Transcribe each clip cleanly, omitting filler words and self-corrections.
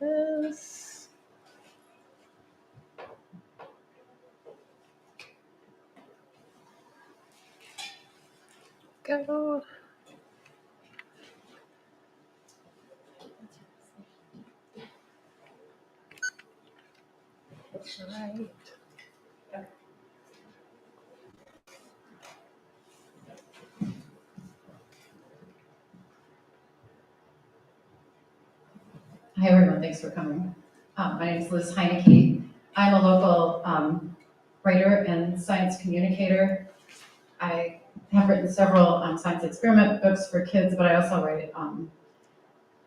this. Go. That's right. Hi everyone, thanks for coming. My name is Liz Heineke. I'm a local writer and science communicator. I have written several science experiment books for kids, but I also write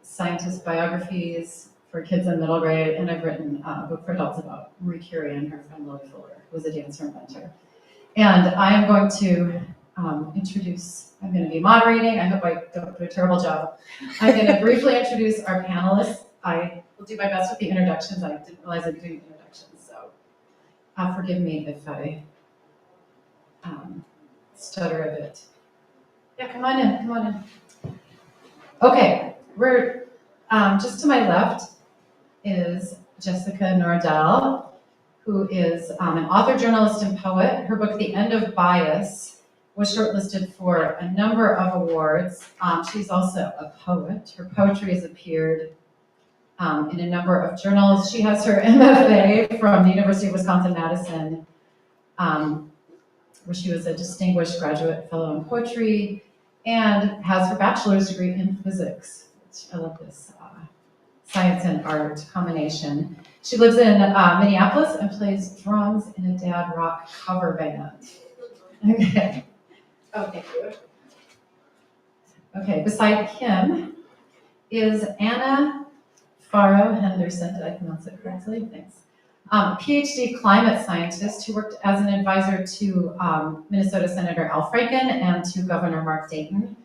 scientist biographies for kids in middle grade, and I've written a book for adults about Marie Curie and her friend Lily Fuller, who was a dancer inventor. And I am going to I'm going to be moderating. I hope I don't do a terrible job. I'm going to briefly introduce our panelists. I will do my best with the introductions. I didn't realize I'd be doing introductions, so forgive me if I stutter a bit. Yeah, come on in. Okay, we're just to my left is Jessica Nordell, who is an author, journalist, and poet. Her book, The End of Bias, was shortlisted for a number of awards. She's also a poet. Her poetry has appeared in a number of journals. She has her MFA from the University of Wisconsin-Madison, where she was a distinguished graduate fellow in poetry, and has her bachelor's degree in physics, which I love this science and art combination. She lives in Minneapolis and plays drums in a dad rock cover band. Okay. Oh, thank you. Okay, beside Kim is Anna Faro Henderson. Did I pronounce it correctly? Thanks. PhD climate scientist who worked as an advisor to Minnesota Senator Al Franken and to Governor Mark Dayton.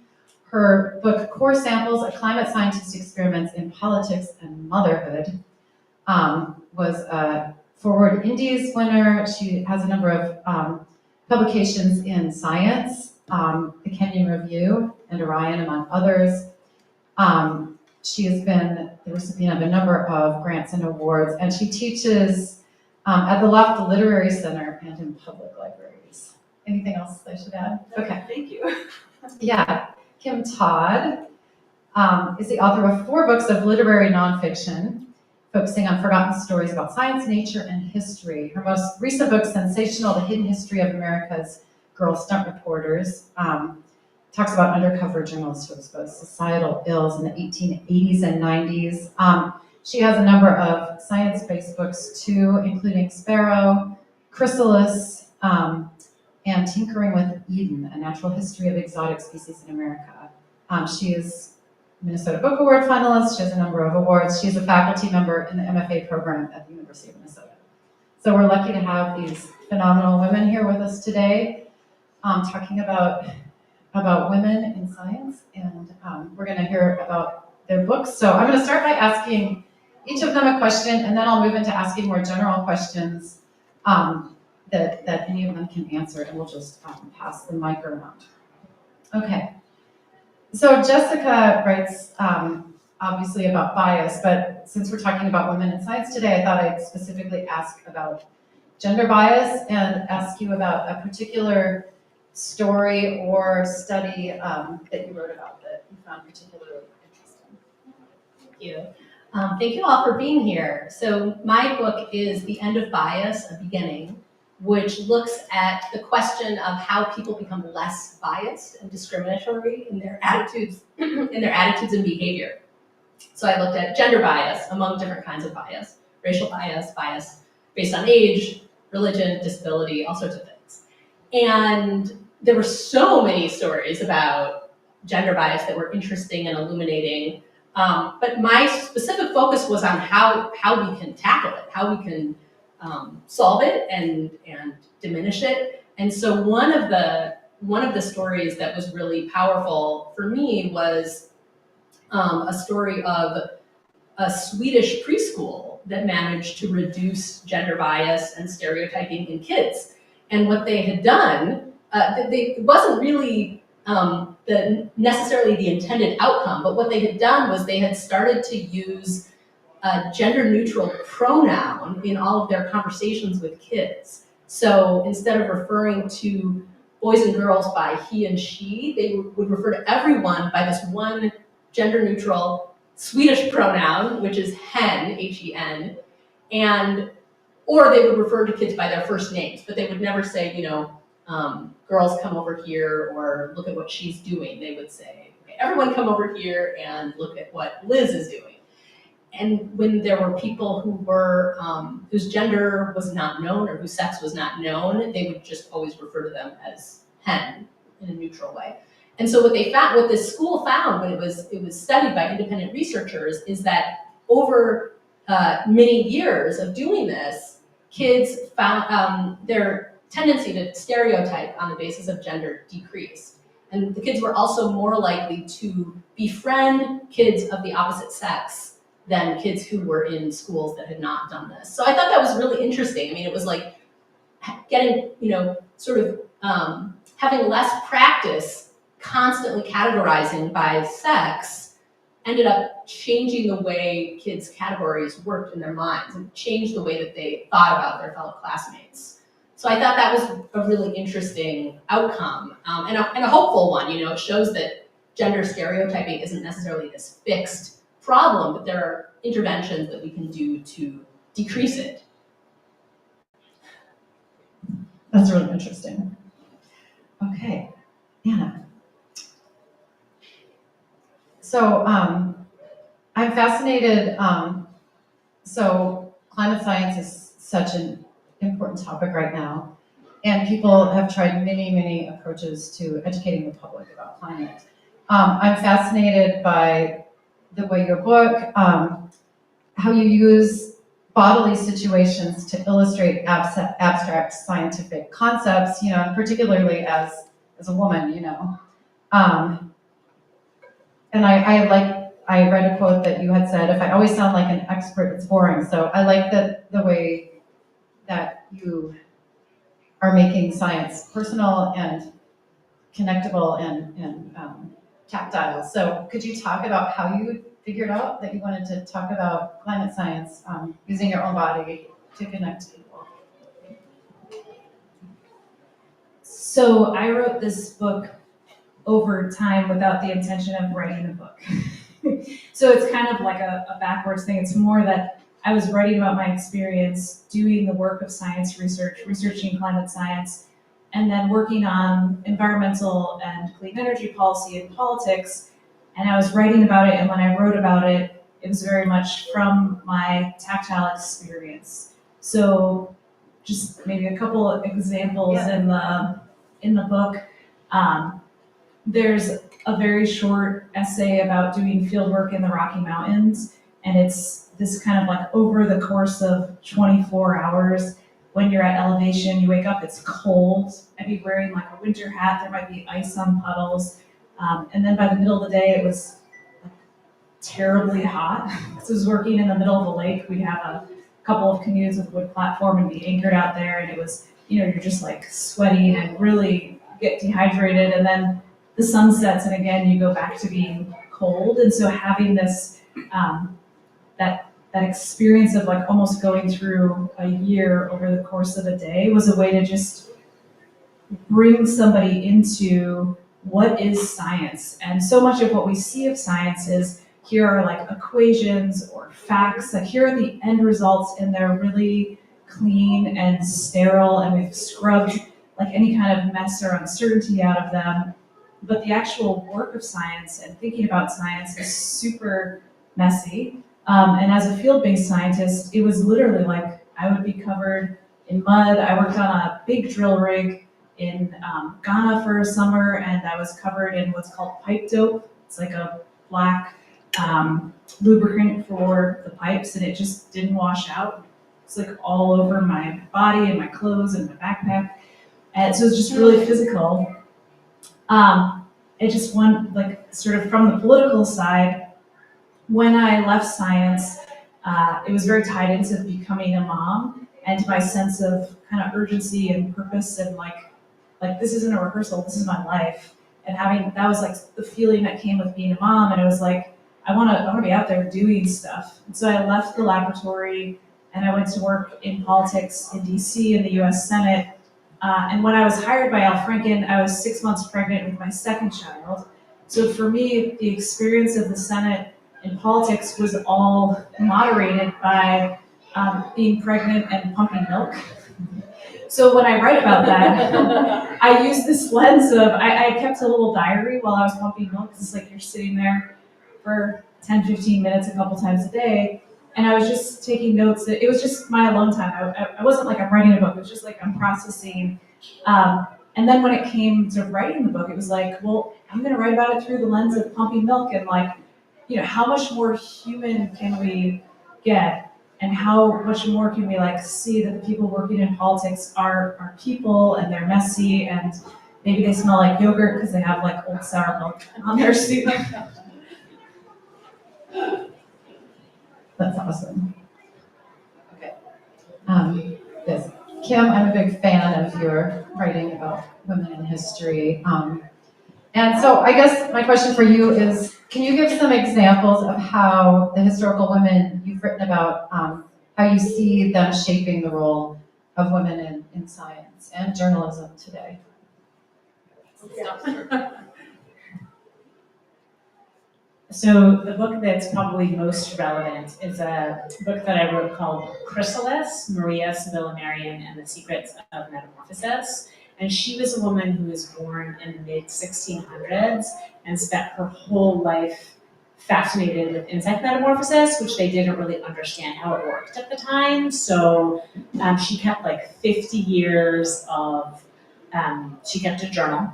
Her book, Core Samples, A Climate Scientist Experiments in Politics and Motherhood, was a Forward Indies winner. She has a number of publications in science, the Kenyon Review and Orion, among others. She has been the recipient of a number of grants and awards, and she teaches at the Left Literary Center and in public libraries. Anything else I should add? Okay. Thank you. Yeah. Kim Todd is the author of 4 books of literary nonfiction, focusing on forgotten stories about science, nature, and history. Her most recent book, Sensational: The Hidden History of America's Girl Stunt Reporters, talks about undercover journalists who exposed societal ills in the 1880s and 90s. She has a number of science-based books too, including Sparrow, Chrysalis, and Tinkering with Eden, A Natural History of Exotic Species in America. She is Minnesota Book Award finalist. She has a number of awards. She's a faculty member in the MFA program at the University of Minnesota. So we're lucky to have these phenomenal women here with us today, talking about women in science, and we're going to hear about their books. So I'm going to start by asking each of them a question, and then I'll move into asking more general questions that any of them can answer, and we'll just pass the mic around. Okay. So Jessica writes obviously about bias, but since we're talking about women in science today, I thought I'd specifically ask about gender bias and ask you about a particular story or study that you wrote about that you found particularly interesting. Thank you. Thank you all for being here. So my book is The End of Bias, A Beginning, which looks at the question of how people become less biased and discriminatory in their attitudes, and behavior. So I looked at gender bias among different kinds of bias, racial bias, bias based on age, religion, disability, all sorts of things. And there were so many stories about gender bias that were interesting and illuminating. But my specific focus was on how we can tackle it, how we can solve it and diminish it. And so one of the stories that was really powerful for me was a story of a Swedish preschool that managed to reduce gender bias and stereotyping in kids. And what they had done, it wasn't really necessarily the intended outcome, but what they had done was they had started to use a gender-neutral pronoun in all of their conversations with kids. So instead of referring to boys and girls by he and she, they would refer to everyone by this one gender-neutral Swedish pronoun, which is hen, H-E-N, and or they would refer to kids by their first names, but they would never say, girls come over here or look at what she's doing. They would say, okay, everyone come over here and look at what Liz is doing. And when there were people who were, whose gender was not known or whose sex was not known, they would just always refer to them as hen in a neutral way. And so what this school found when it was studied by independent researchers is that over many years of doing this, kids found their tendency to stereotype on the basis of gender decreased. And the kids were also more likely to befriend kids of the opposite sex than kids who were in schools that had not done this. So I thought that was really interesting. I mean, it was like getting, having less practice constantly categorizing by sex ended up changing the way kids' categories worked in their minds and changed the way that they thought about their fellow classmates. So I thought that was a really interesting outcome and a hopeful one. It shows that gender stereotyping isn't necessarily this fixed problem, but there are interventions that we can do to decrease it. That's really interesting. Okay, Anna. So I'm fascinated. So climate science is such an important topic right now, and people have tried many, many approaches to educating the public about climate. I'm fascinated by the way your book, how you use bodily situations to illustrate abstract scientific concepts, and particularly as a woman, and I read a quote that you had said, if I always sound like an expert, it's boring. So I like the way that you are making science personal and connectable and tactile. So could you talk about how you figured out that you wanted to talk about climate science using your own body to connect people? So I wrote this book over time without the intention of writing a book. So it's kind of like a backwards thing. It's more that I was writing about my experience doing the work of science research, researching climate science, and then working on environmental and clean energy policy and politics. And I was writing about it, and when I wrote about it, it was very much from my tactile experience. So just maybe a couple of examples in the book. There's a very short essay about doing field work in the Rocky Mountains, and it's this kind of like over the course of 24 hours, when you're at elevation, you wake up, it's cold, I'd be wearing like a winter hat, there might be ice on puddles, and then by the middle of the day, it was like terribly hot. So I was working in the middle of the lake, we'd have a couple of canoes with wood platform and be anchored out there, and it was, you're just like sweating and really get dehydrated, and then the sun sets, and again, you go back to being cold. And so having this, that experience of like almost going through a year over the course of a day was a way to just bring somebody into what is science. And so much of what we see of science is, here are like equations or facts, like here are the end results, and they're really clean and sterile, and we've scrubbed like any kind of mess or uncertainty out of them. But the actual work of science and thinking about science is super messy. And as a field-based scientist, it was literally like I would be covered in mud. I worked on a big drill rig in Ghana for a summer, and I was covered in what's called pipe dope. It's like a black lubricant for the pipes, and it just didn't wash out. It's like all over my body and my clothes and my backpack. And so it was just really physical. It just went like sort of from the political side. When I left science, it was very tied into becoming a mom and to my sense of kind of urgency and purpose and like this isn't a rehearsal, this is my life. And having, that was like the feeling that came with being a mom. And it was like, I wanna be out there doing stuff. And so I left the laboratory and I went to work in politics in DC in the US Senate. And when I was hired by Al Franken, I was 6 months pregnant with my second child. So for me, the experience of the Senate in politics was all moderated by being pregnant and pumping milk. So when I write about that, I use this lens of, I kept a little diary while I was pumping milk, 'cause it's like you're sitting there for 10, 15 minutes a couple times a day. And I was just taking notes. It was just my alone time. I wasn't like I'm writing a book. It was just like I'm processing. And then when it came to writing the book, it was like, well, I'm going to write about it through the lens of pumping milk and like, how much more human can we get? And how much more can we like see that the people working in politics are people and they're messy and maybe they smell like yogurt because they have like old sour milk on their suit. That's awesome. Okay. Yes. Kim, I'm a big fan of your writing about women in history. And so I guess my question for you is, can you give some examples of how the historical women you've written about, how you see them shaping the role of women in science and journalism today? So the book that's probably most relevant is a book that I wrote called Chrysalis, Maria Sibylla Marian and the Secrets of Metamorphosis. And she was a woman who was born in the mid-1600s and spent her whole life fascinated with insect metamorphosis, which they didn't really understand how it worked at the time. So she kept like 50 years of, she kept a journal,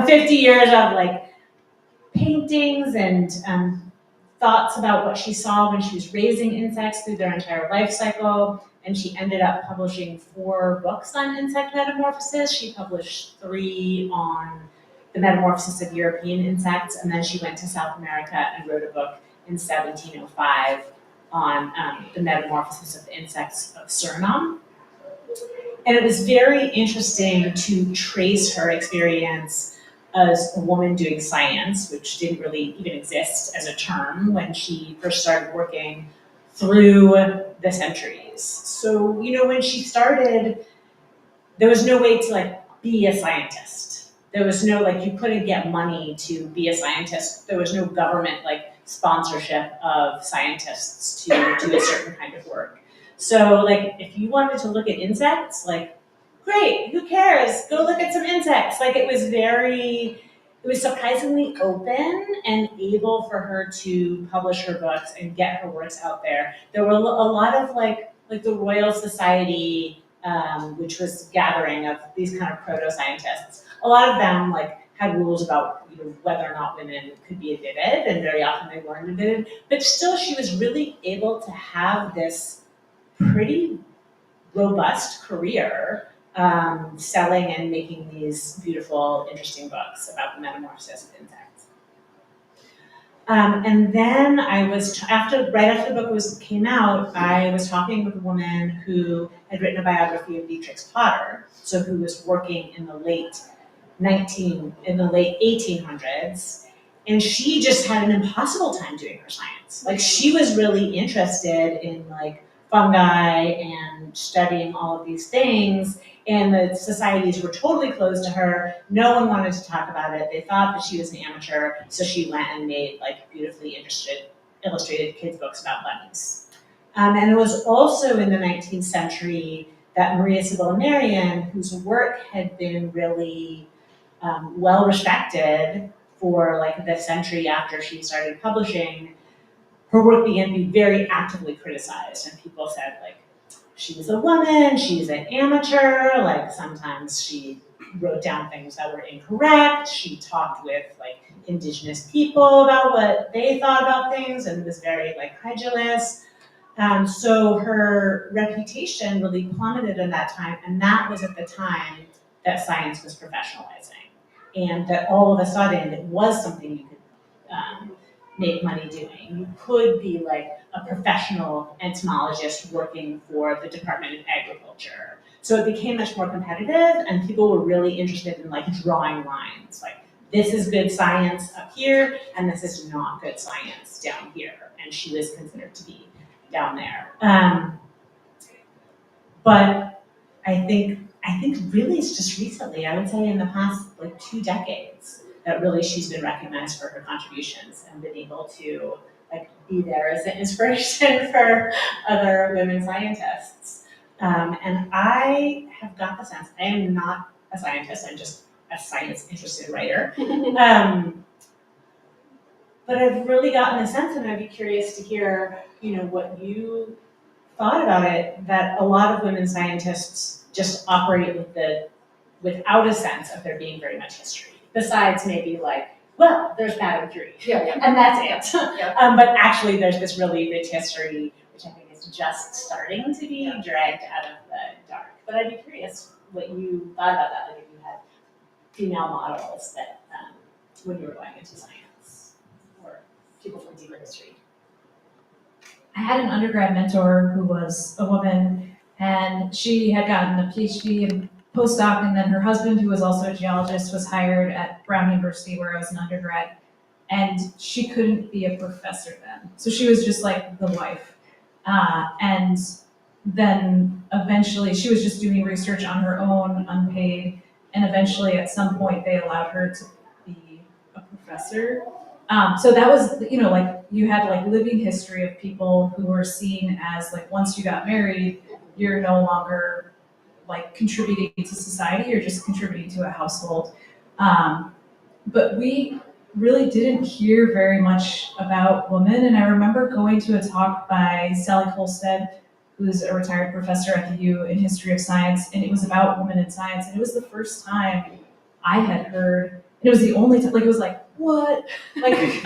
50 years of like paintings and thoughts about what she saw when she was raising insects through their entire life cycle. And she ended up publishing 4 books on insect metamorphosis. She published 3 on the metamorphosis of European insects, and then she went to South America and wrote a book in 1705 on the metamorphosis of the insects of Suriname. And it was very interesting to trace her experience as a woman doing science, which didn't really even exist as a term when she first started working, through the centuries. So, when she started, there was no way to like be a scientist. There was no, like, you couldn't get money to be a scientist. There was no government like sponsorship of scientists to do a certain kind of work. So like, if you wanted to look at insects, like, great, who cares? Go look at some insects. Like, it was surprisingly open and able for her to publish her books and get her works out there. There were a lot of like the Royal Society, which was gathering of these kind of proto-scientists. A lot of them like had rules about whether or not women could be admitted, and very often they weren't admitted. But still, she was really able to have this pretty robust career selling and making these beautiful, interesting books about the metamorphosis of insects. And then I was, right after the book came out, I was talking with a woman who had written a biography of Beatrix Potter, so who was working in the late 1800s, and she just had an impossible time doing her science. Like, she was really interested in like fungi and studying all of these things, and the societies were totally closed to her. No one wanted to talk about it. They thought that she was an amateur, so she went and made like beautifully illustrated kids' books about bunnies. And it was also in the 19th century that Maria Sibylla Marian, whose work had been really well respected for like the century after she started publishing, her work began to be very actively criticized, and people said like, she was a woman, she's an amateur, like sometimes she wrote down things that were incorrect, she talked with like indigenous people about what they thought about things and was very like credulous. So her reputation really plummeted in that time, and that was at the time that science was professionalizing, and that all of a sudden it was something you could make money doing. You could be like a professional entomologist working for the Department of Agriculture. So it became much more competitive, and people were really interested in like drawing lines. Like, this is good science up here, and this is not good science down here. And she was considered to be down there. But I think really it's just recently, I would say in the past like 2 decades, that really she's been recognized for her contributions and been able to like be there as an inspiration for other women scientists. And I have got the sense, I am not a scientist, I'm just a science interested writer. But I've really gotten the sense, and I'd be curious to hear, what you thought about it, that a lot of women scientists just operate without a sense of there being very much history. Besides maybe like, well, there's Madam Curie, and that's it. But actually there's this really rich history, which I think is just starting to be dragged out of the dark. But I'd be curious what you thought about that, like if you had female models that when you were going into science, or people from deeper history. I had an undergrad mentor who was a woman, and she had gotten a PhD and postdoc, and then her husband, who was also a geologist, was hired at Brown University where I was an undergrad, and she couldn't be a professor then. So she was just like the wife. And then eventually she was just doing research on her own, unpaid, and eventually at some point they allowed her to be a professor. So that was, like you had like living history of people who were seen as like, once you got married, you're no longer like contributing to society, you're just contributing to a household. But we really didn't hear very much about women. And I remember going to a talk by Sally Kolstad, who's a retired professor at the U in history of science, and it was about women in science. And it was the first time I had heard, and it was the only time, like it was like, what? Like,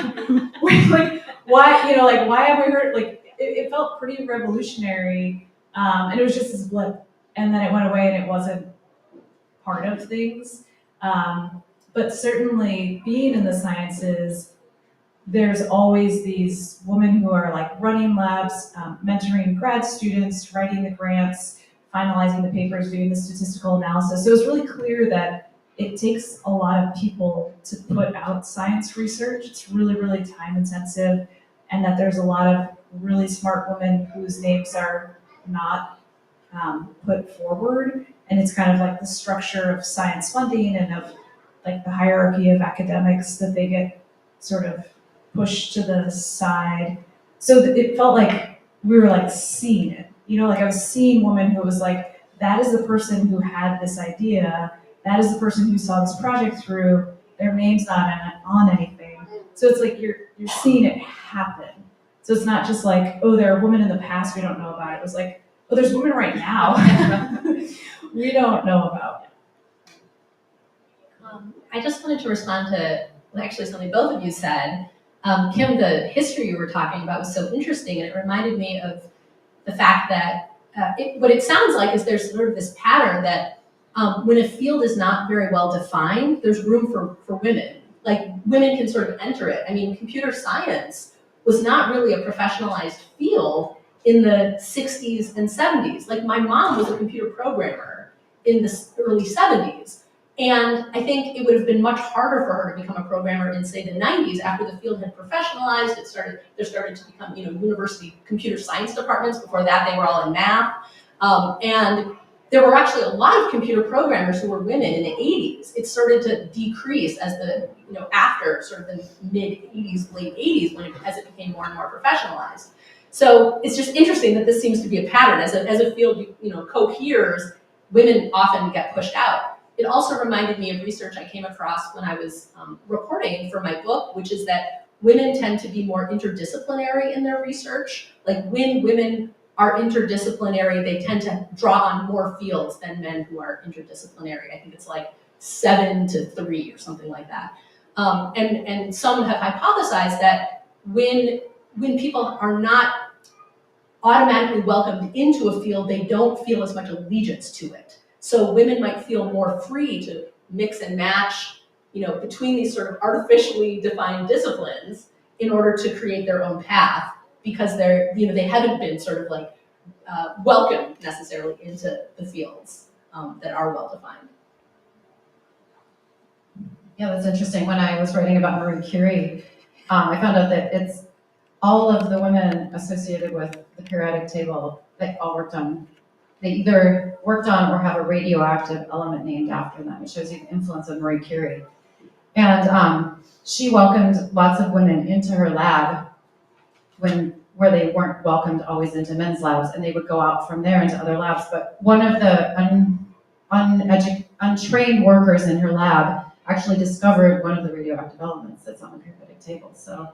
like why, like why have we heard, like it felt pretty revolutionary. And it was just this blip, and then it went away and it wasn't part of things. But certainly being in the sciences, there's always these women who are like running labs, mentoring grad students, writing the grants, finalizing the papers, doing the statistical analysis. So it's really clear that it takes a lot of people to put out science research. It's really, really time intensive, and that there's a lot of really smart women whose names are not put forward. And it's kind of like the structure of science funding and of like the hierarchy of academics that they get sort of pushed to the side. So it felt like we were like seeing it, like I was seeing women who was like, that is the person who had this idea. That is the person who saw this project through. Their name's not on anything. So it's like you're seeing it happen. So it's not just like, oh, there are women in the past we don't know about. It was like, oh, there's women right now we don't know about. I just wanted to respond to actually something both of you said. Kim, the history you were talking about was so interesting, and it reminded me of the fact that what it sounds like is there's sort of this pattern that when a field is not very well defined, there's room for women. Like women can sort of enter it. I mean, computer science was not really a professionalized field in the 60s and 70s. Like my mom was a computer programmer in the early 70s. And I think it would have been much harder for her to become a programmer in, say, the 90s after the field had professionalized. There started to become, university computer science departments. Before that, they were all in math. And there were actually a lot of computer programmers who were women in the 80s. It started to decrease as after sort of the mid 80s, late 80s, as it became more and more professionalized. So it's just interesting that this seems to be a pattern. As a field, coheres, women often get pushed out. It also reminded me of research I came across when I was reporting for my book, which is that women tend to be more interdisciplinary in their research. Like when women are interdisciplinary, they tend to draw on more fields than men who are interdisciplinary. I think it's like 7-3 or something like that. And some have hypothesized that when people are not automatically welcomed into a field, they don't feel as much allegiance to it. So women might feel more free to mix and match, between these sort of artificially defined disciplines in order to create their own path, because they haven't been sort of like welcomed necessarily into the fields that are well defined. Yeah, that's interesting. When I was writing about Marie Curie, I found out that it's all of the women associated with the periodic table, they all worked on, they either worked on or have a radioactive element named after them. It shows you the influence of Marie Curie. And she welcomed lots of women into her lab where they weren't welcomed always into men's labs, and they would go out from there into other labs. But one of the untrained workers in her lab actually discovered one of the radioactive elements that's on the periodic table. So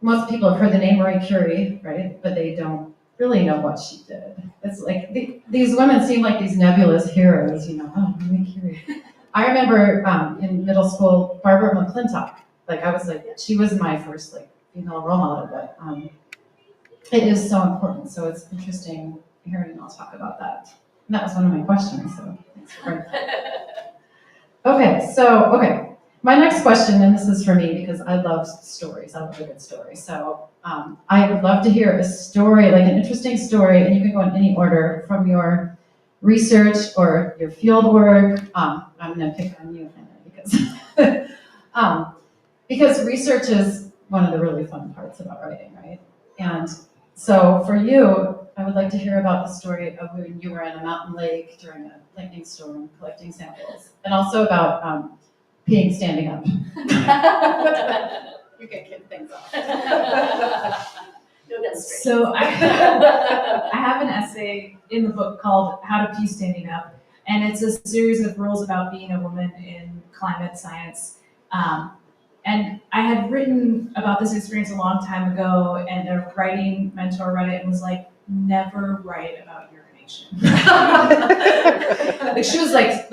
most people have heard the name Marie Curie, right? But they don't really know what she did. It's like these women seem like these nebulous heroes, oh, Marie Curie. I remember in middle school, Barbara McClintock. Like I was like, she was my first female role model, but it is so important. So it's interesting hearing you all talk about that. And that was one of my questions, so thanks for bringing that. Okay. My next question, and this is for me because I love stories. I love a good story. So I would love to hear a story, like an interesting story, and you can go in any order from your research or your field work. I'm going to pick on you, Hannah, because research is one of the really fun parts about writing, right? And so for you, I would like to hear about the story of when you were in a mountain lake during a lightning storm collecting samples, and also about peeing standing up. You can kick things off. No demonstration. So I have an essay in the book called How to Pee Standing Up, and it's a series of rules about being a woman in climate science. And I had written about this experience a long time ago, and a writing mentor read it and was like, never write about urination. Like she was like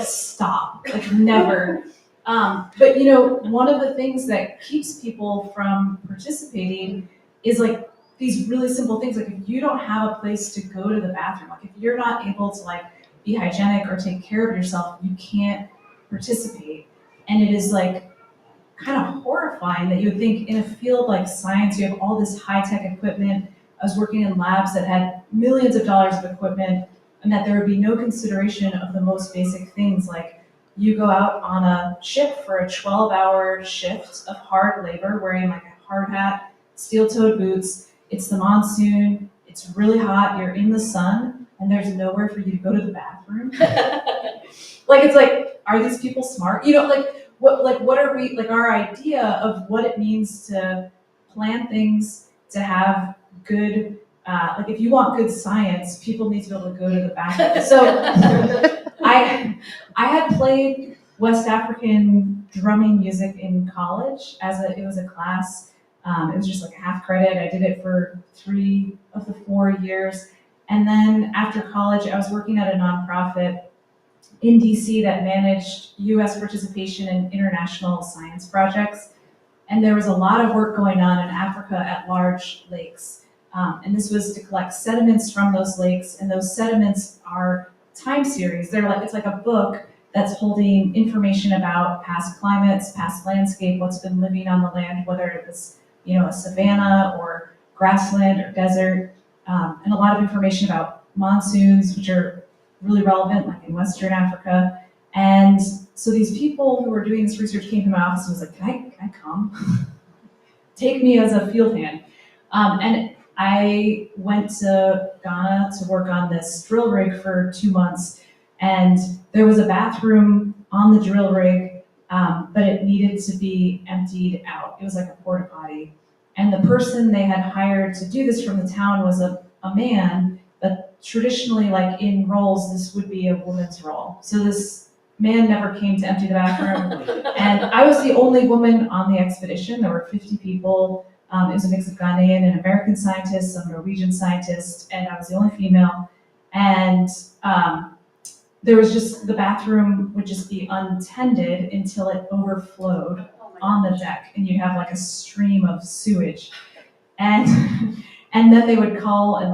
stop, like never. But one of the things that keeps people from participating is like these really simple things. Like if you don't have a place to go to the bathroom, like if you're not able to be hygienic or take care of yourself, you can't participate. And it is kind of horrifying that you would think in a field like science, you have all this high-tech equipment. I was working in labs that had millions of dollars of equipment, and that there would be no consideration of the most basic things, like you go out on a ship for a 12-hour shift of hard labor, wearing a hard hat, steel-toed boots. It's the monsoon, it's really hot, you're in the sun, and there's nowhere for you to go to the bathroom. Are these people smart? What are we, our idea of what it means to plan things, to have good, if you want good science, people need to be able to go to the bathroom. So I had played West African drumming music in college it was a class. It was just half credit. I did it for 3 of the 4 years. And then after college, I was working at a nonprofit in DC that managed US participation in international science projects. And there was a lot of work going on in Africa at large lakes. And this was to collect sediments from those lakes. And those sediments are time series. It's like a book that's holding information about past climates, past landscape, what's been living on the land, whether it was, a savanna or grassland or desert, and a lot of information about monsoons, which are really relevant, in Western Africa. And so these people who were doing this research came to my office and was like, can I come? Take me as a field hand. And I went to Ghana to work on this drill rig for 2 months, and there was a bathroom on the drill rig, but it needed to be emptied out. It was like a porta potty. And the person they had hired to do this from the town was a man, but traditionally, in roles, this would be a woman's role. So this man never came to empty the bathroom, and I was the only woman on the expedition. There were 50 people. It was a mix of Ghanaian and American scientists, some Norwegian scientists, and I was the only female. And there was just, the bathroom would just be untended until it overflowed on the deck, and you'd have a stream of sewage. And then they would call, and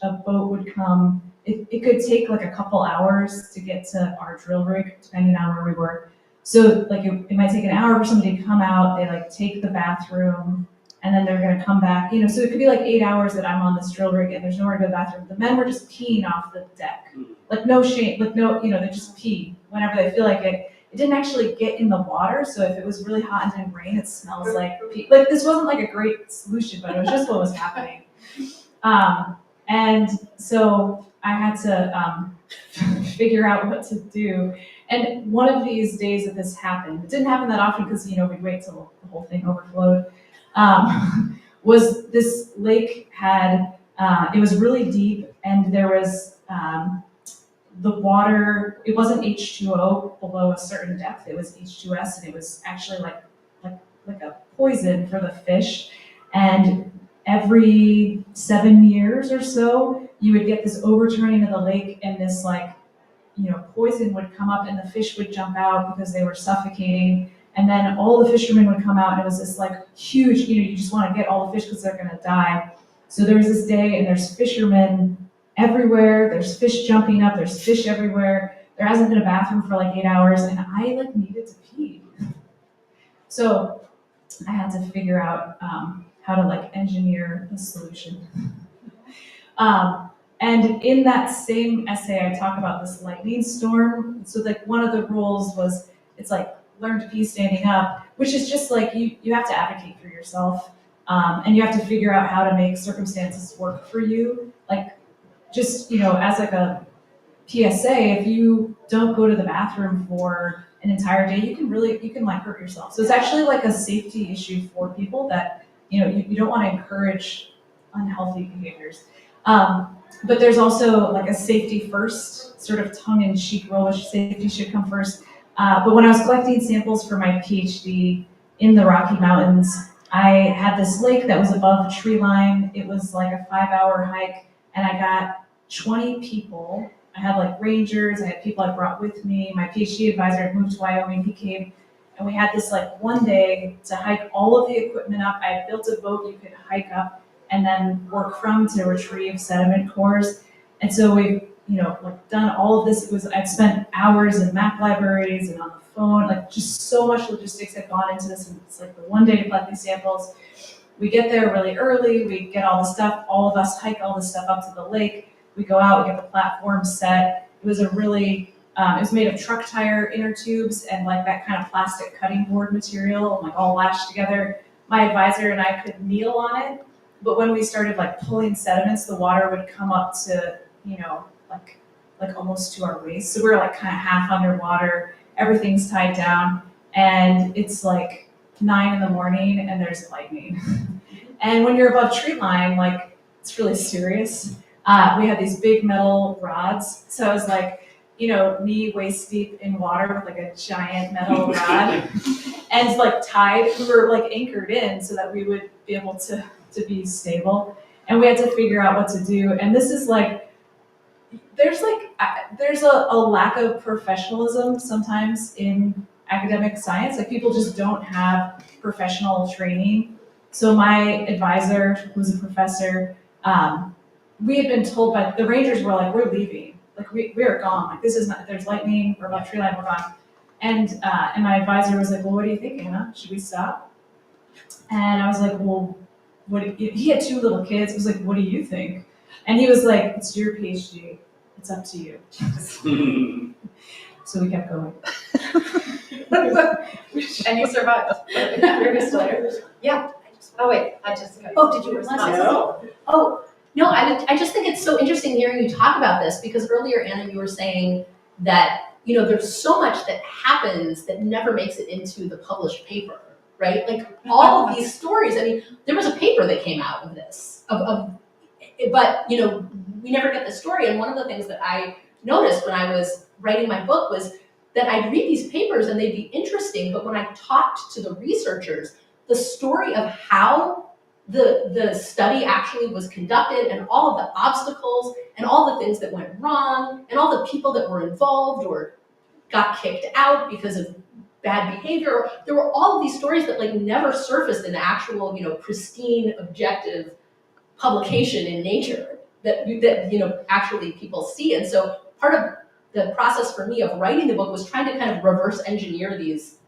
a boat would come. It could take a couple hours to get to our drill rig, depending on where we were. So it might take an hour for somebody to come out. They take the bathroom, and then they're going to come back. So it could be 8 hours that I'm on this drill rig and there's nowhere to go to the bathroom. The men were just peeing off the deck, no shame, no, they just pee whenever they feel like it. it didn't actually get in the water. So if it was really hot and didn't rain, it smells like this wasn't like a great solution, but it was just what was happening. And so I had to figure out what to do. And one of these days that this happened, it didn't happen that often because, you know, we'd wait till the whole thing overflowed, was this lake had, it was really deep and there was, the water, it wasn't H2O below a certain depth, it was H2S, and it was actually like a poison for the fish. And every 7 years or so, you would get this overturning of the lake, and this poison would come up, and the fish would jump out because they were suffocating. And then all the fishermen would come out, and it was this huge, you just want to get all the fish because they're going to die. So there was this day, and there's fishermen everywhere. There's fish jumping up. There's fish everywhere. There hasn't been a bathroom for 8 hours, and I needed to pee. So I had to figure out how to engineer a solution. And in that same essay, I talk about this lightning storm. So one of the rules was it's learn to pee standing up, which is just you have to advocate for yourself, and you have to figure out how to make circumstances work for you. Just, as a PSA, if you don't go to the bathroom for an entire day, you can hurt yourself. So it's actually a safety issue for people that, you don't want to encourage unhealthy behaviors. But there's also a safety first, sort of tongue-in-cheek role, which safety should come first. But when I was collecting samples for my PhD in the Rocky Mountains, I had this lake that was above tree line. It was a 5-hour hike, and I got 20 people. I had rangers, I had people I brought with me. My PhD advisor had moved to Wyoming, he came, and we had this one day to hike all of the equipment up. I had built a boat you could hike up and then work from to retrieve sediment cores. And so we've, done all of this. I'd spent hours in map libraries and on the phone, just so much logistics had gone into this. And it's the one day to collect these samples. We get there really early, we get all the stuff, all of us hike all the stuff up to the lake. We go out, we get the platform set. It was it was made of truck tire inner tubes and that kind of plastic cutting board material, all lashed together. My advisor and I could kneel on it, but when we started pulling sediments, the water would come up to, almost to our waist. So we were kind of half underwater, everything's tied down, and it's 9 a.m. and there's lightning. And when you're above tree line, it's really serious. We had these big metal rods, so I was knee waist deep in water with a giant metal rod, and tied. We were anchored in so that we would be able to be stable, and we had to figure out what to do. And this is there's a lack of professionalism sometimes in academic science. People just don't have professional training. So my advisor, who was a professor, we had been told by the rangers were we're leaving, we are gone. This is not. There's lightning. We're above tree line. We're gone. And my advisor was well, what do you think, Anna? Should we stop? And I was well, he had 2 little kids. I was what do you think? And he was it's your PhD. It's up to you. So we kept going. And you survived. Yeah. Oh wait, I just. Oh, did you respond? No. Oh, no, I just think it's so interesting hearing you talk about this, because earlier, Anna, you were saying that, there's so much that happens that never makes it into the published paper, right? All of these stories, there was a paper that came out of this, but, we never get the story. And one of the things that I noticed when I was writing my book was that I'd read these papers and they'd be interesting, but when I talked to the researchers, the story of how the study actually was conducted and all of the obstacles and all the things that went wrong and all the people that were involved or got kicked out because of bad behavior, there were all of these stories that never surfaced in the actual, pristine, objective publication in Nature that actually people see. And so part of the process for me of writing the book was trying to kind of reverse engineer these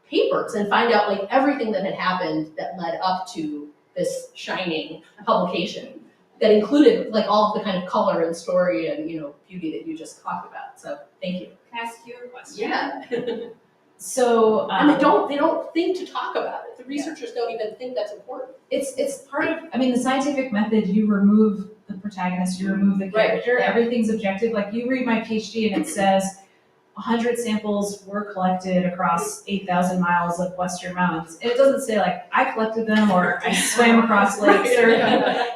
papers and find out everything that had happened that led up to this shining publication that included all of the kind of color and story and beauty that you just talked about. So thank you. Can I ask you a question? Yeah. So And they don't think to talk about it. The researchers don't even think that's important. it's part of, I mean, the scientific method, you remove the protagonist, you remove the character, yeah. everything's objective. Like you read my PhD and it says 100 samples were collected across 8,000 miles of Western mountains. And it doesn't say like, I collected them or I swam across lakes or,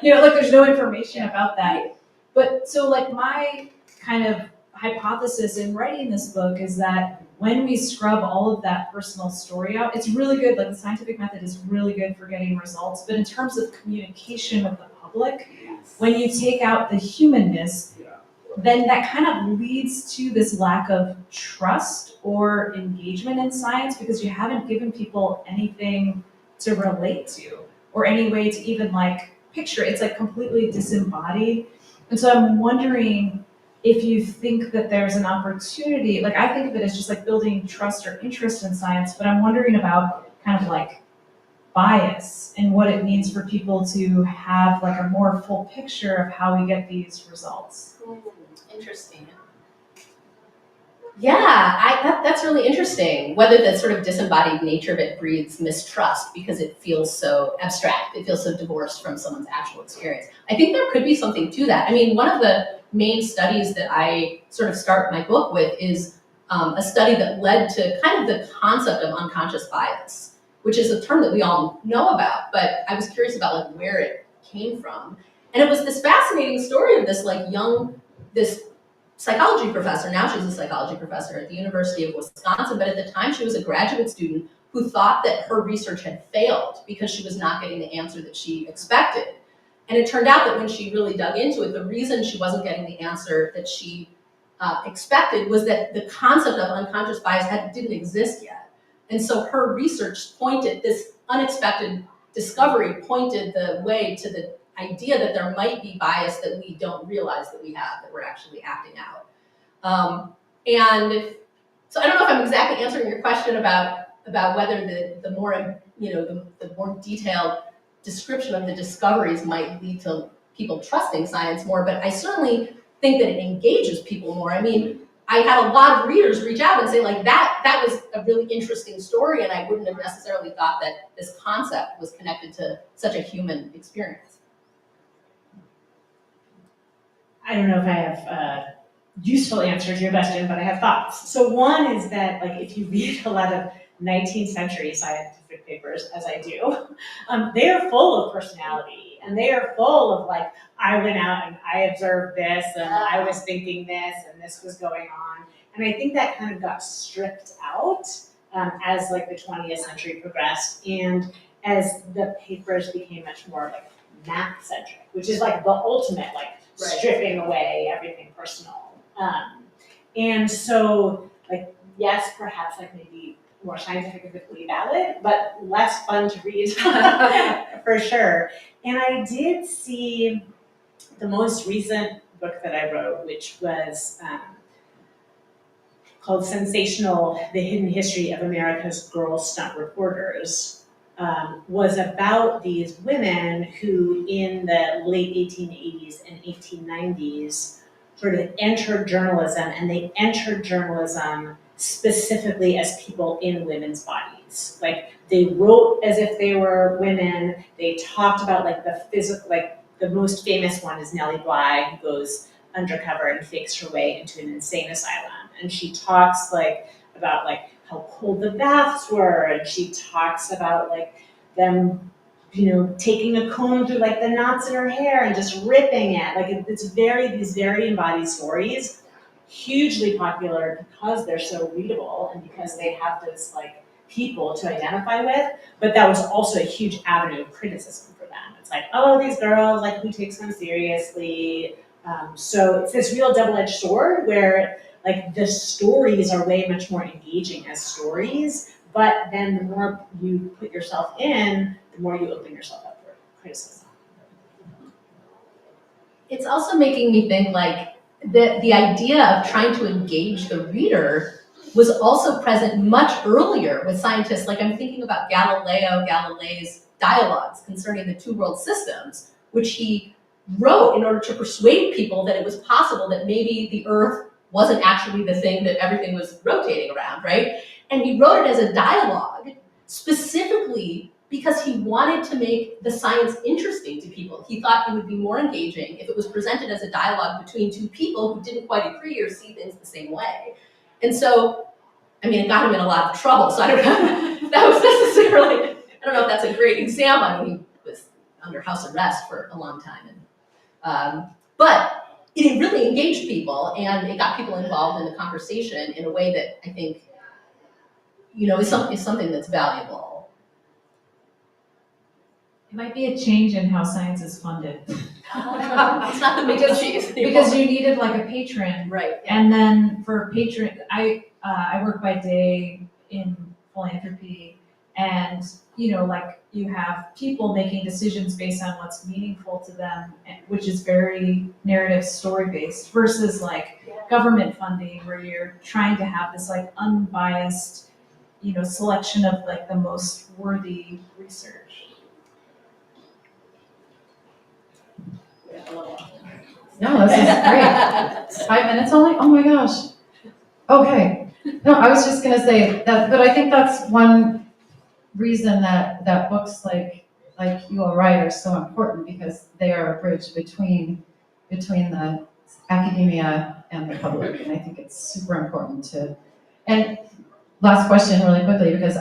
you know, like there's no information about that. But so like my kind of hypothesis in writing this book is that when we scrub all of that personal story out, it's really good, like the scientific method is really good for getting results, but in terms of communication with the public, when you take out the humanness, then that kind of leads to this lack of trust or engagement in science because you haven't given people anything to relate to or any way to even like picture it. It's like completely disembodied. And so I'm wondering if you think that there's an opportunity, like I think of it as just like building trust or interest in science, but I'm wondering about kind of like bias and what it means for people to have like a more full picture of how we get these results. Interesting. Yeah, that's really interesting. Whether the sort of disembodied nature of it breeds mistrust because it feels so abstract, it feels so divorced from someone's actual experience. I think there could be something to that. I mean, one of the main studies that I sort of start my book with is a study that led to kind of the concept of unconscious bias, which is a term that we all know about, but I was curious about like where it came from. And it was this fascinating story of this this psychology professor. Now she's a psychology professor at the University of Wisconsin, but at the time she was a graduate student who thought that her research had failed because she was not getting the answer that she expected. And it turned out that when she really dug into it, the reason she wasn't getting the answer that she expected was that the concept of unconscious bias didn't exist yet. And so her research pointed, this unexpected discovery pointed the way to the idea that there might be bias that we don't realize that we have, that we're actually acting out. And so I don't know if I'm exactly answering your question about whether the more, the more detailed description of the discoveries might lead to people trusting science more, but I certainly think that it engages people more. I mean, I had a lot of readers reach out and say like, that was a really interesting story and I wouldn't have necessarily thought that this concept was connected to such a human experience. I don't know if I have a useful answer to your question, but I have thoughts. So one is that, like, if you read a lot of 19th century scientific papers, as I do, they are full of personality, and they are full of like, I went out and I observed this, and I was thinking this, and this was going on. And I think that kind of got stripped out as like the 20th century progressed, and as the papers became much more like math-centric, which is like the ultimate, like, stripping away everything personal. And so, like, yes, perhaps like maybe more scientifically valid, but less fun to read for sure. And I did see the most recent book that I wrote, which was called Sensational: The Hidden History of America's Girl Stunt Reporters. Was about these women who in the late 1880s and 1890s sort of entered journalism, and they entered journalism specifically as people in women's bodies. Like they wrote as if they were women, they talked about like the physical, like the most famous one is Nellie Bly, who goes undercover and fakes her way into an insane asylum. And she talks like about like how cold the baths were, and she talks about like them, taking a comb through like the knots in her hair and just ripping it. Like it's these very embodied stories, hugely popular because they're so readable and because they have this like people to identify with. But that was also a huge avenue of criticism for them. It's like, oh, these girls, like who takes them seriously? So it's this real double-edged sword where like the stories are way much more engaging as stories, but then the more you put yourself in, the more you open yourself up for criticism. It's also making me think like the idea of trying to engage the reader was also present much earlier with scientists. Like I'm thinking about Galileo's dialogues concerning the two world systems, which he wrote in order to persuade people that it was possible that maybe the Earth wasn't actually the thing that everything was rotating around, right? And he wrote it as a dialogue specifically because he wanted to make the science interesting to people. He thought it would be more engaging if it was presented as a dialogue between two people who didn't quite agree or see things the same way. And so, I mean, it got him in a lot of trouble, so I don't know if that was necessarily, I don't know if that's a great example. I mean, he was under house arrest for a long time. But it really engaged people, and it got people involved in the conversation in a way that I think, is something that's valuable. It might be a change in how science is funded. It's not the biggest cheese. Because you needed like a patron. Right. And then for patron, I work by day in philanthropy, and like you have people making decisions based on what's meaningful to them, which is very narrative story based, versus like government funding where you're trying to have this like unbiased, selection of like the most worthy research. No, this is great. 5 minutes only? Oh my gosh. Okay. No, I was just gonna say that, but I think that's one reason that books like you all write are so important, because they are a bridge between the academia and the public, and I think it's super important to. And last question, really quickly, because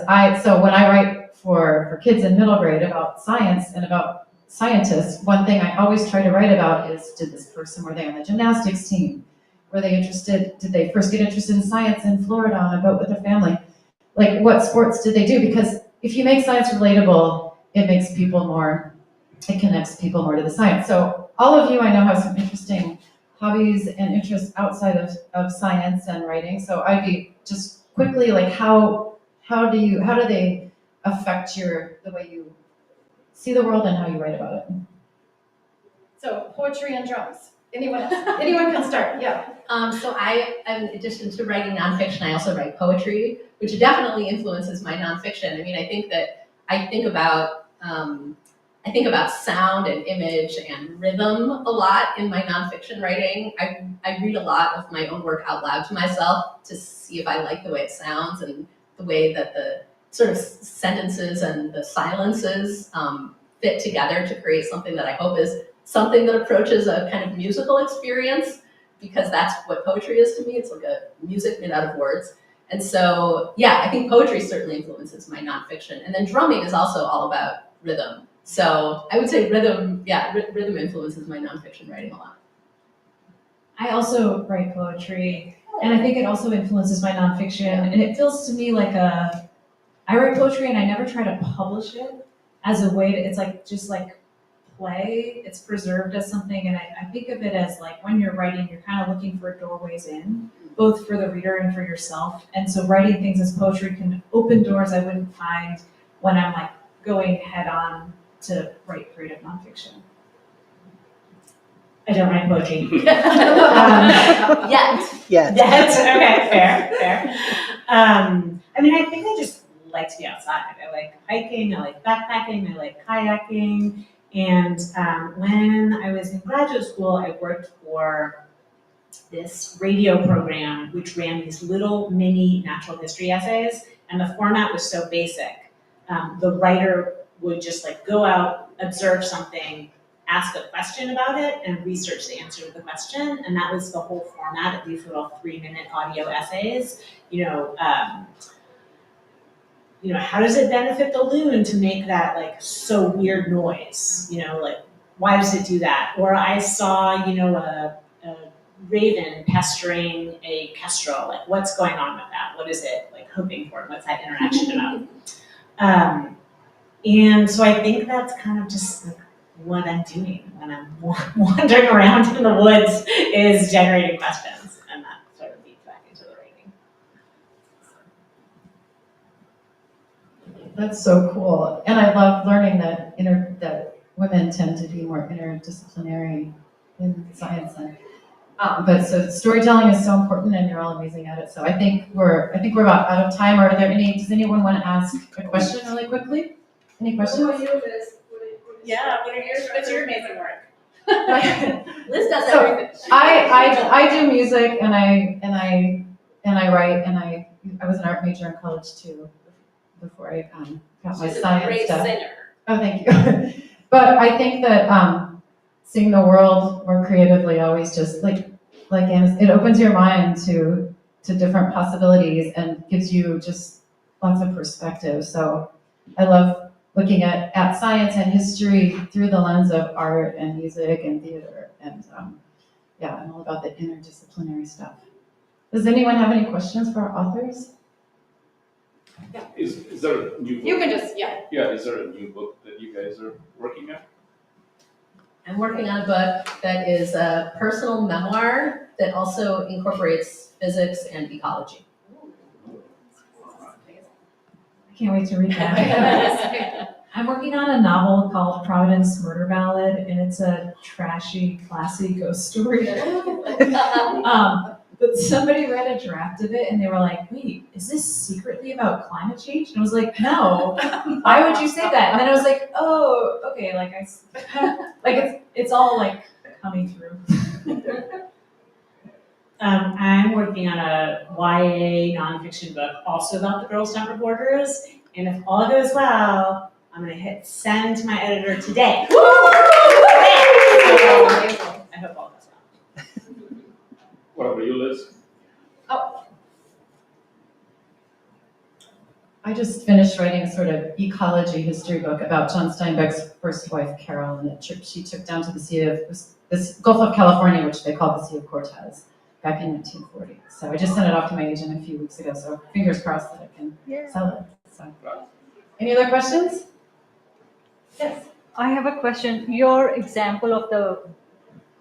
so when I write for kids in middle grade about science and about scientists, one thing I always try to write about is, were they on the gymnastics team? Were they interested, did they first get interested in science in Florida on a boat with their family? Like, what sports did they do? Because if you make science relatable, it connects people more to the science. So all of you I know have some interesting hobbies and interests outside of science and writing. So I'd be just quickly, like, how do they affect the way you see the world and how you write about it? So poetry and drums. Anyone else? Anyone can start. Yeah. So in addition to writing nonfiction, I also write poetry, which definitely influences my nonfiction. I mean, I think about sound and image and rhythm a lot in my nonfiction writing. I read a lot of my own work out loud to myself to see if I like the way it sounds and the way that the sort of sentences and the silences fit together to create something that I hope is something that approaches a kind of musical experience, because that's what poetry is to me. It's like a music made out of words. And so, yeah, I think poetry certainly influences my nonfiction. And then drumming is also all about rhythm. So I would say rhythm influences my nonfiction writing a lot. I also write poetry, and I think it also influences my nonfiction. And it feels to me like I write poetry and I never try to publish it as a way to, it's like, just like play, it's preserved as something. And I think of it as like, when you're writing, you're kind of looking for doorways in, both for the reader and for yourself. And so writing things as poetry can open doors I wouldn't find when I'm like going head on to write creative nonfiction. I don't write poetry. Yet. Okay, fair. I mean, I think I just like to be outside. I like hiking, I like backpacking, I like kayaking. And when I was in graduate school, I worked for this radio program which ran these little mini natural history essays, and the format was so basic. The writer would just like go out, observe something, ask a question about it, and research the answer to the question. And that was the whole format of these little 3-minute audio essays. How does it benefit the loon to make that like so weird noise? Like, why does it do that? Or I saw, a raven pestering a kestrel. Like, what's going on with that? What is it like hoping for? What's that interaction about? And so I think that's kind of just like what I'm doing when I'm wandering around in the woods, is generating questions, and that sort of feeds back into the writing. That's so cool. And I love learning that women tend to be more interdisciplinary in science. But so storytelling is so important, and you're all amazing at it. So I think we're about out of time. Does anyone want to ask a question really quickly? Any questions? Yeah, what's your amazing work? Liz does So everything. I do music, and I write, and I I was an art major in college too, before I got my She's a science great stuff. singer. Oh, thank you. But I think that seeing the world more creatively always just like Anna, it opens your mind to different possibilities and gives you just lots of perspective. So I love looking at science and history through the lens of art and music and theater. And yeah, I'm all about the interdisciplinary stuff. Does anyone have any questions for our authors? Is there a new book? You can just, yeah. Yeah, is there a new book that you guys are working on? I'm working on a book that is a personal memoir that also incorporates physics and ecology. I can't wait to read that. I'm working on a novel called Providence Murder Ballad, and it's a trashy, classy ghost story. But somebody read a draft of it and they were like, wait, is this secretly about climate change? And I was like, no, why would you say that? And then I was like, oh, okay, like it's all like coming through. I'm working on a YA nonfiction book also about the Girl Scout reporters, and if all goes well, I'm gonna hit send to my editor today. So, I hope all goes well. What about you, Liz? I just finished writing a sort of ecology history book about John Steinbeck's first wife, Carol, and the trip she took down to the Sea of, this Gulf of California, which they called the Sea of Cortez, back in 1940. So I just sent it off to my agent a few weeks ago, so fingers crossed that I can sell it. So. Any other questions? Yes. I have a question. Your example of the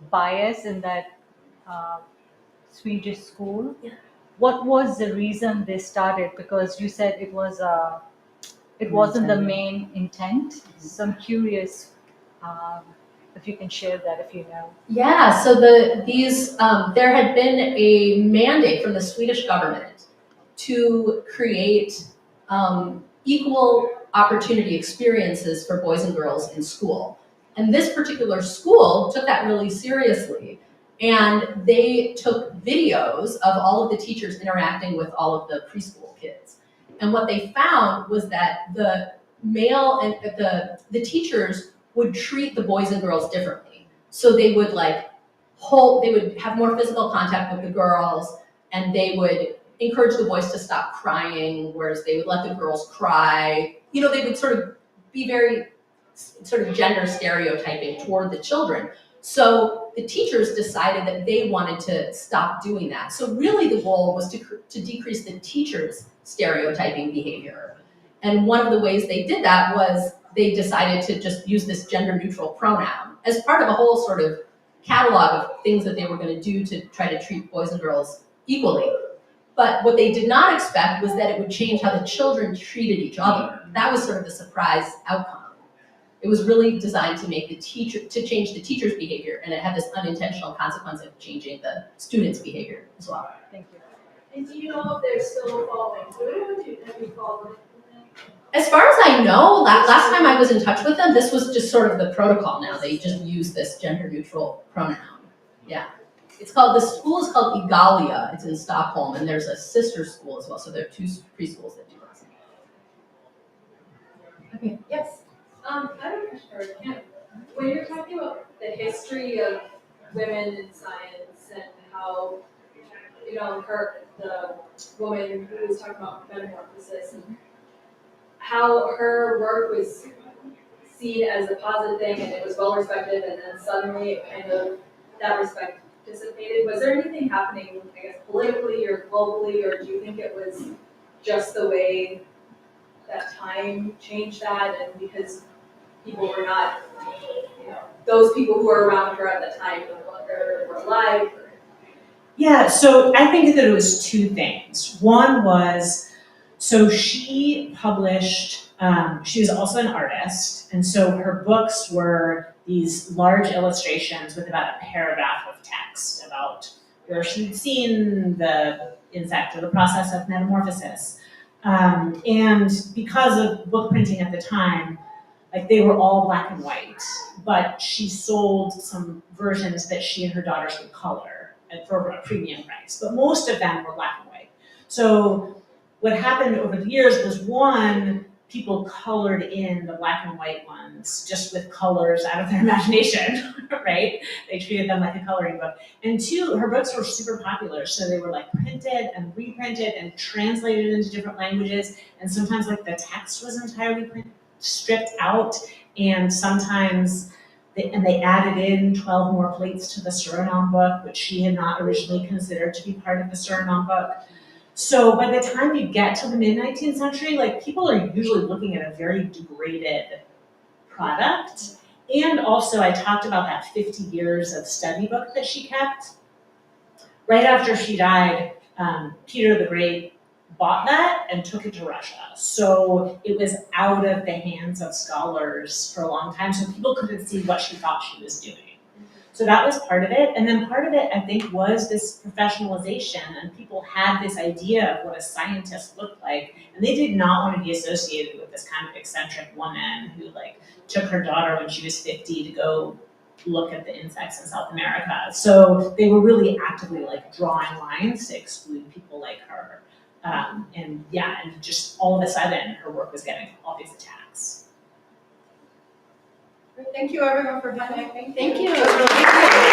bias in that Swedish school, what was the reason they started? Because you said it wasn't the main intent. So I'm curious if you can share that, if you know. Yeah, so there had been a mandate from the Swedish government to create equal opportunity experiences for boys and girls in school. And this particular school took that really seriously. And they took videos of all of the teachers interacting with all of the preschool kids. And what they found was that the male and the teachers would treat the boys and girls differently. So they would they would have more physical contact with the girls, and they would encourage the boys to stop crying, whereas they would let the girls cry. You know, they would sort of be very sort of gender stereotyping toward the children. So the teachers decided that they wanted to stop doing that. So really the goal was to decrease the teachers' stereotyping behavior. And one of the ways they did that was they decided to just use this gender neutral pronoun as part of a whole sort of catalog of things that they were going to do to try to treat boys and girls equally. But what they did not expect was that it would change how the children treated each other. That was sort of the surprise outcome. It was really designed to change the teacher's behavior, and it had this unintentional consequence of changing the students' behavior as well. Thank you. And do you know if they're still following through? Have you followed? As far as I know, last time I was in touch with them, this was just sort of the protocol now. They just use this gender neutral pronoun. Yeah. The school is called Igalia. It's in Stockholm, and there's a sister school as well. So there are 2 preschools that do this. Okay, yes. I have a question for Kim. When you're talking about the history of women in science and how, the woman who was talking about metamorphosis and how her work was seen as a positive thing and it was well respected, and then suddenly it kind of, that respect dissipated. Was there anything happening, I guess, politically or globally, or do you think it was just the way that time changed that, and because people were not, those people who were around her at the time no longer were alive? Yeah, so I think that it was 2 things. One was, so she published, she was also an artist, and so her books were these large illustrations with about a paragraph of text about where she'd seen the insect or the process of metamorphosis. And because of book printing at the time, they were all black and white, but she sold some versions that she and her daughters would color for a premium price. But most of them were black and white. So what happened over the years was, one, people colored in the black and white ones just with colors out of their imagination, right? They treated them like a coloring book. And two, her books were super popular, so they were like printed and reprinted and translated into different languages, and sometimes like the text was entirely stripped out, and sometimes they added in 12 more plates to the Suriname book, which she had not originally considered to be part of the Suriname book. So by the time you get to the mid-19th century, like people are usually looking at a very degraded product. And also I talked about that 50 years of study book that she kept. Right after she died, Peter the Great bought that and took it to Russia. So it was out of the hands of scholars for a long time, so people couldn't see what she thought she was doing. So that was part of it. And then part of it, I think, was this professionalization, and people had this idea of what a scientist looked like, and they did not want to be associated with this kind of eccentric woman who like took her daughter when she was 50 to go look at the insects in South America. So they were really actively like drawing lines to exclude people like her. And just all of a sudden her work was getting all these attacks. Thank you everyone for coming. Thank you. That was really